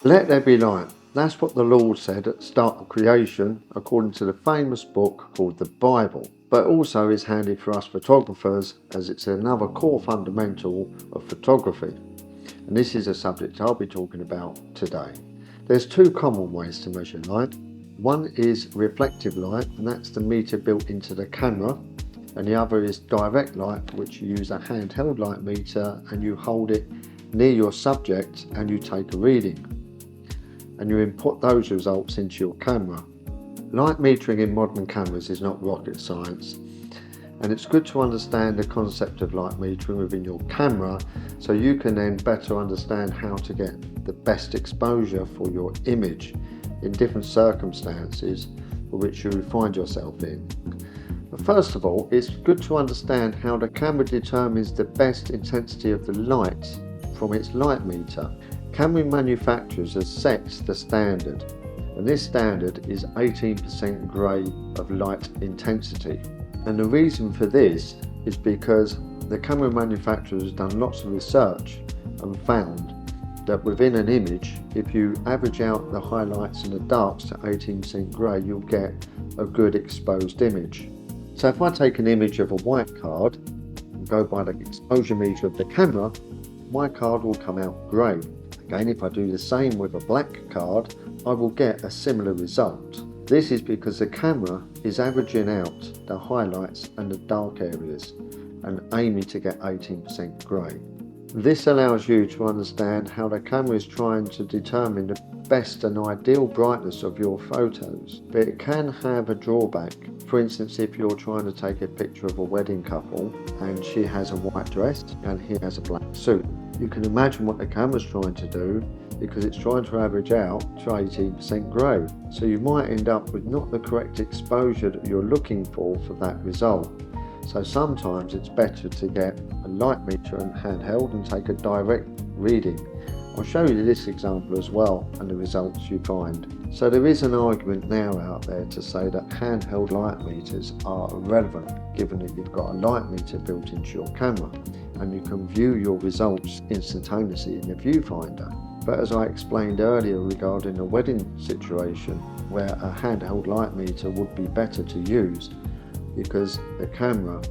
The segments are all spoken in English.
Let there be light. That's what the Lord said at the start of creation, according to the famous book called the Bible. But also is handy for us photographers, as it's another core fundamental of photography. And this is a subject I'll be talking about today. There's two common ways to measure light. One is reflective light, and that's the meter built into the camera, and the other is direct light, which you use a handheld light meter and you hold it near your subject and you take a reading, and you input those results into your camera. Light metering in modern cameras is not rocket science, and it's good to understand the concept of light metering within your camera so you can then better understand how to get the best exposure for your image in different circumstances for which you find yourself in. But first of all, it's good to understand how the camera determines the best intensity of the light from its light meter. Camera manufacturers have set the standard, and this standard is 18% grey of light intensity. And the reason for this is because the camera manufacturers have done lots of research and found that within an image, if you average out the highlights and the darks to 18% grey, you'll get a good exposed image. So if I take an image of a white card and go by the exposure meter of the camera, my card will come out grey. Again, if I do the same with a black card, I will get a similar result. This is because the camera is averaging out the highlights and the dark areas and aiming to get 18% grey. This allows you to understand how the camera is trying to determine the best and ideal brightness of your photos, but it can have a drawback. For instance, if you're trying to take a picture of a wedding couple and she has a white dress and he has a black suit, you can imagine what the camera's trying to do, because it's trying to average out to 18% grey. So you might end up with not the correct exposure that you're looking for that result. So sometimes it's better to get a light meter and handheld and take a direct reading. I'll show you this example as well and the results you find. So there is an argument now out there to say that handheld light meters are irrelevant, given that you've got a light meter built into your camera and you can view your results instantaneously in the viewfinder. But as I explained earlier regarding a wedding situation, where a handheld light meter would be better to use, because the camera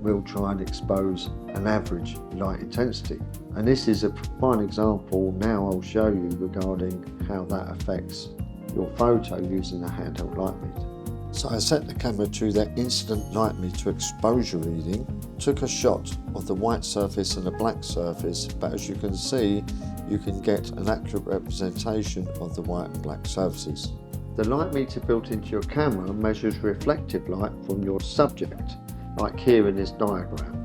will try and expose an average light intensity. And this is a fine example now I'll show you regarding how that affects your photo using a handheld light meter. So I set the camera to the instant light meter exposure reading, took a shot of the white surface and the black surface, but as you can see, you can get an accurate representation of the white and black surfaces. The light meter built into your camera measures reflective light from your subject, like here in this diagram.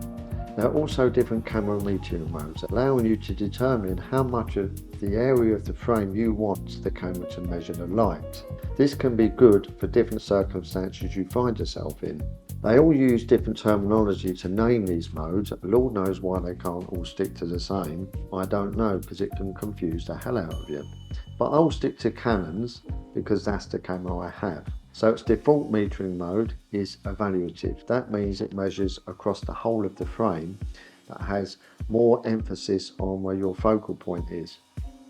There are also different camera metering modes, allowing you to determine how much of the area of the frame you want the camera to measure the light. This can be good for different circumstances you find yourself in. They all use different terminology to name these modes. Lord knows why they can't all stick to the same. I don't know, because it can confuse the hell out of you. But I'll stick to Canon's because that's the camera I have. So its default metering mode is evaluative. That means it measures across the whole of the frame, but has more emphasis on where your focal point is.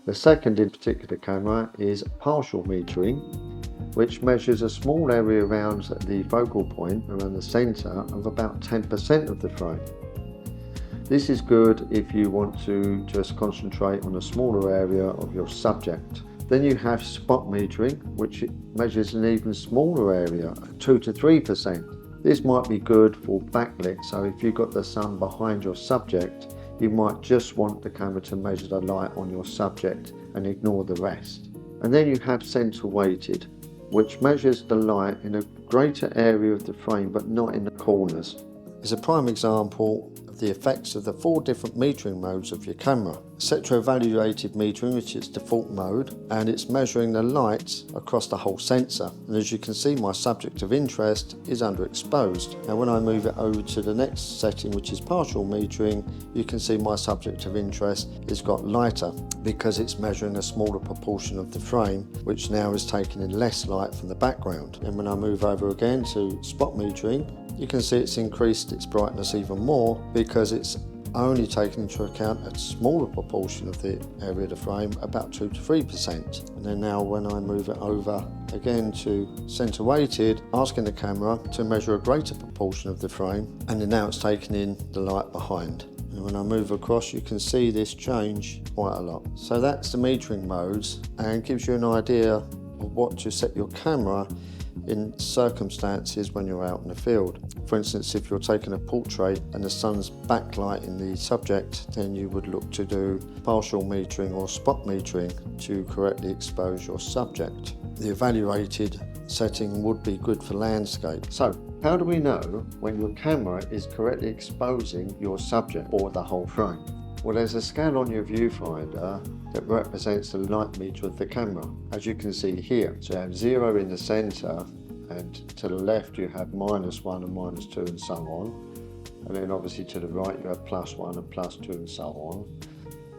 The second in particular camera is partial metering, which measures a small area around the focal point, around the centre of about 10% of the frame. This is good if you want to just concentrate on a smaller area of your subject. Then you have spot metering, which measures an even smaller area, 2 to 3%. This might be good for backlit, so if you've got the sun behind your subject, you might just want the camera to measure the light on your subject and ignore the rest. And then you have centre weighted, which measures the light in a greater area of the frame but not in the corners. It's a prime example of the effects of the 4 different metering modes of your camera. Set to evaluative metering, which is default mode, and it's measuring the light across the whole sensor. And as you can see, my subject of interest is underexposed. Now when I move it over to the next setting, which is partial metering, you can see my subject of interest has got lighter because it's measuring a smaller proportion of the frame, which now is taking in less light from the background. And when I move over again to spot metering, you can see it's increased its brightness even more because it's only taking into account a smaller proportion of the area of the frame, about 2 to 3%. And then now when I move it over again to center weighted, asking the camera to measure a greater proportion of the frame, and then now it's taking in the light behind. And when I move across, you can see this change quite a lot. So that's the metering modes, and gives you an idea of what to set your camera in circumstances when you're out in the field. For instance, if you're taking a portrait and the sun's backlighting the subject, then you would look to do partial metering or spot metering to correctly expose your subject. The evaluated setting would be good for landscape. So, how do we know when your camera is correctly exposing your subject or the whole frame? Well, there's a scale on your viewfinder that represents the light meter of the camera, as you can see here. So you have 0 in the center, and to the left you have -1 and -2 and so on. And then obviously to the right you have +1 and +2 and so on,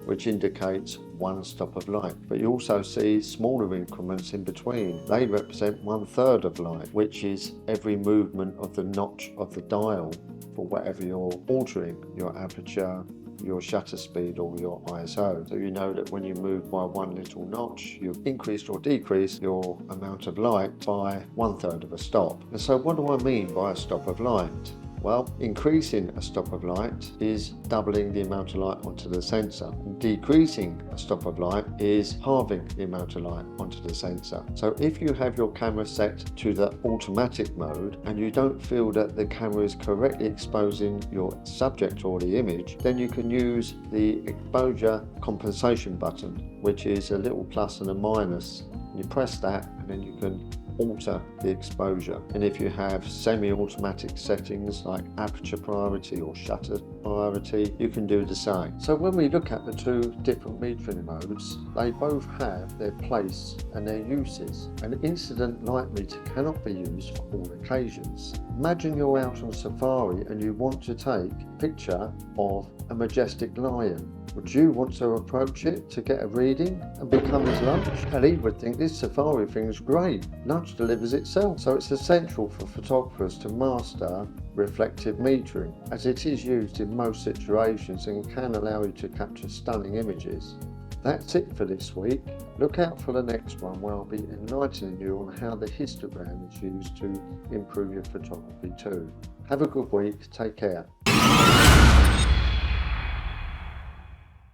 which indicates one stop of light. But you also see smaller increments in between. They represent 1/3 of light, which is every movement of the notch of the dial for whatever you're altering, your aperture, your shutter speed or your ISO. So you know that when you move by one little notch, you've increased or decreased your amount of light by 1/3 of a stop. And so what do I mean by a stop of light? Well, increasing a stop of light is doubling the amount of light onto the sensor. Decreasing a stop of light is halving the amount of light onto the sensor. So if you have your camera set to the automatic mode and you don't feel that the camera is correctly exposing your subject or the image, then you can use the exposure compensation button, which is a little plus and a minus. You press that and then you can alter the exposure. And if you have semi-automatic settings like aperture priority or shutter priority, you can do the same. So when we look at the two different metering modes, they both have their place and their uses. An incident light meter cannot be used for all occasions. Imagine you're out on safari and you want to take a picture of a majestic lion. Would you want to approach it to get a reading and become his lunch? And he would think this safari thing is great. Lunch delivers itself. So it's essential for photographers to master reflective metering, as it is used in most situations and can allow you to capture stunning images. That's it for this week. Look out for the next one where I'll be enlightening you on how the histogram is used to improve your photography too. Have a good week. Take care.